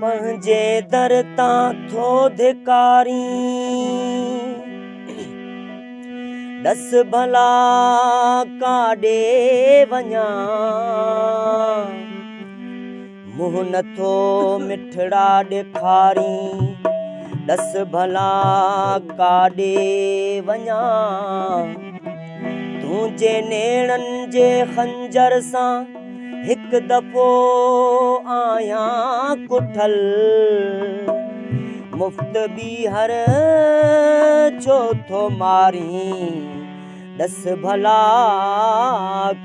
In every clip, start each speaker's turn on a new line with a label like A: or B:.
A: पंहिंजे दर तां थो धिकारी दस भला काॾे वञा मुंहुं नथो मिठड़ा ॾेखारी दस भला काॾे वञा तुंहिंजे नेणनि जे खंजर सां हिकु दफ़ो आहियां कुठल मुफ़्त ॿीहर छो थो मारी दस भला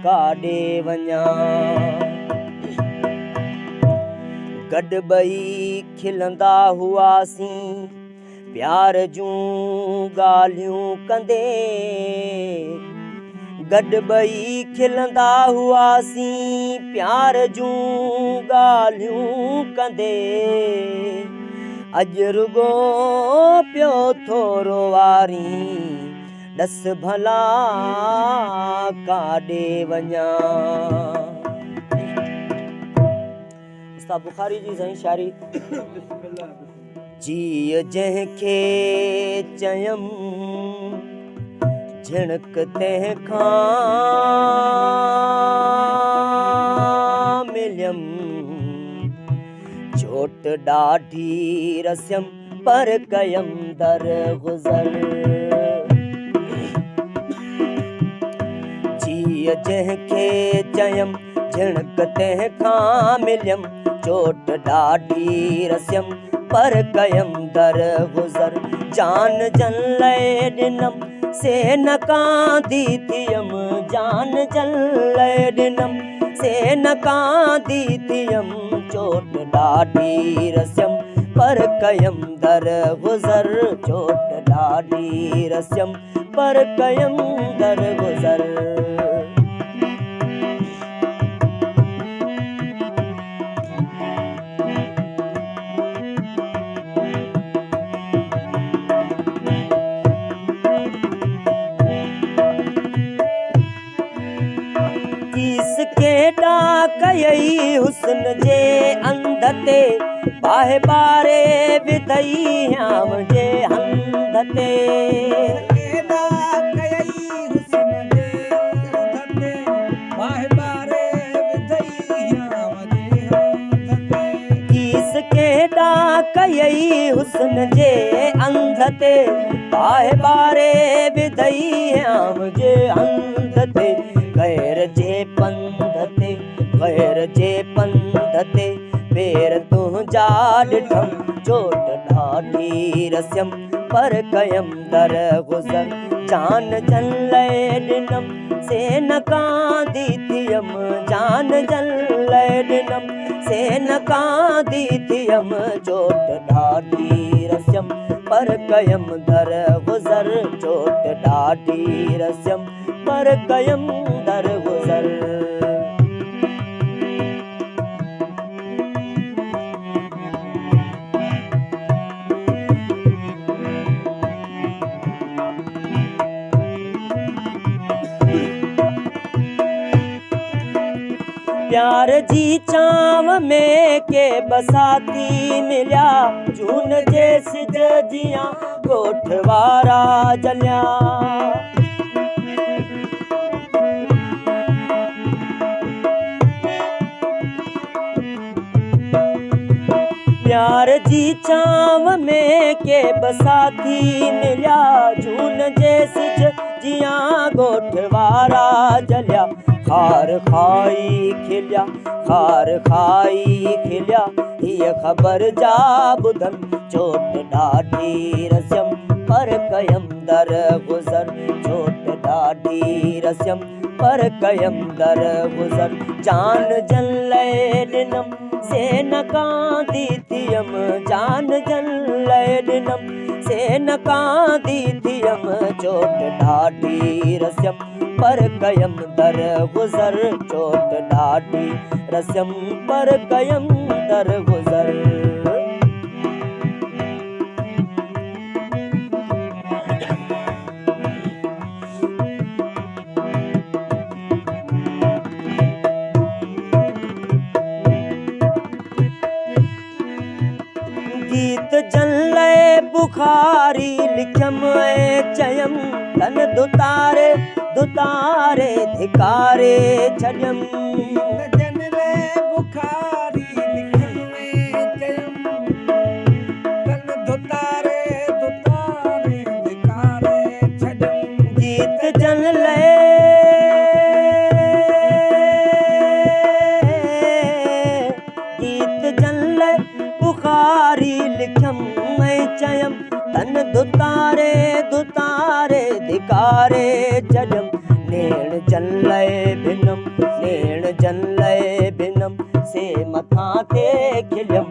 A: काॾे वञा गॾु ॿई खिलंदा हुआसीं प्यार जूं ॻाल्हियूं कंदे गॾु ॿई खिलंदा हुआसीं प्यार जूं ॻाल्हियूं कंदे अॼु रुगो पियो थोरो वारी दस भला काॾे वञा उस्ताद बुखारी जी सही शायरी जीअ जंहिंखे चयमि झिणक तंहिंखां मिलियमि चोट ॾाढी रसियम पर कयम दर गुज़र जीअ जंहिंखे चयम झिणक तंहिंखां मिलियम चोट ॾाढी रसियम पर कयम दर गुज़र जान जन लाइ ॾिनम से न कांदी थियम जान जन लाइ ॾिनम से न कांदी थियम चोट ॾाढी रसियम पर कयम दर गुज़र चोट ॾाढी रसियम पर कयम दर गुज़र केॾा कयई हुस्न जे अंध ते बाहि बारे विधई ह्याम जे हंध ते केॾा कयई हुस्न जे अंध ते बाहि बारे विधई ह्याम जे हंध ते कीस केॾा कयई हुस्न जे अंध ते बाहि बारे विधई ह्याम जे हंध ते गैर जे पंध ते पेर तुंहिंजा ॾिठम चोट ॾाढी रसियम पर कयम दर गुज़र जान जन लाइ ॾिनम से न कांदी थियम जान जन लाइ ॾिनम से न कांदी थियम चोट ॾाढी रसियम पर कयम दर गुज़र चोट ॾाढी रसियम पर कयम दर गुज़र प्यार जी चाव में के बसाती मिलिया जून जे सिज जियां ॻोठ वारा जलिया प्यार जी चाव में के बसाती मिलिया जून जे सिज जियां ॻोठ वारा जलिया खार खाई खिलिया हीअ ख़बर जा ॿुधन चोट ॾाढी रसियम पर कयम दर गुज़र चोट ॾाढी रसियम पर कयम दर गुज़र जान जन लाइ ॾिनम से न कांदी थियम जान जन लाइ ॾिनम से न कांदी थियम चोट ॾाढी रसियम पर कयम दर गुज़र चोट ॾाढी रसियम पर कयम दर गुज़र जलय बुखारी लिखम चयम तन दुतारे दुतारे धिकारे छॾियम
B: जलय बुखारी लिखम चयम तन दुतारे दुतारे धिकारे छॾियम
A: गीत जलय बुखारी लिखम चयम तन दुतारे दुतारे धिकारे छॾियम नेण जलय भिनम नेण जलय भिनम से मथां ते खिलियम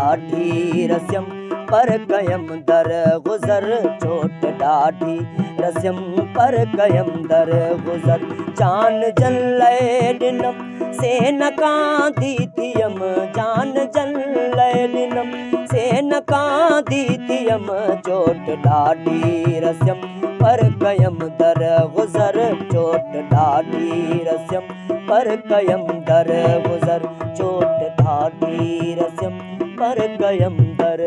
A: ॾाढी रसियम पर कयम दर गुज़र चोट ॾाढी रसियम पर कयम दर गुज़र जान जलय ॾिनम से न कांदी थियम जान जलय ॾिनम से न कांदी थियम चोट ॾाढी रसियम पर कयम दर गुज़र चोट ॾाढी रसियम पर कयम दर गुज़र चोट ॾाढी रसियम पर कयम दर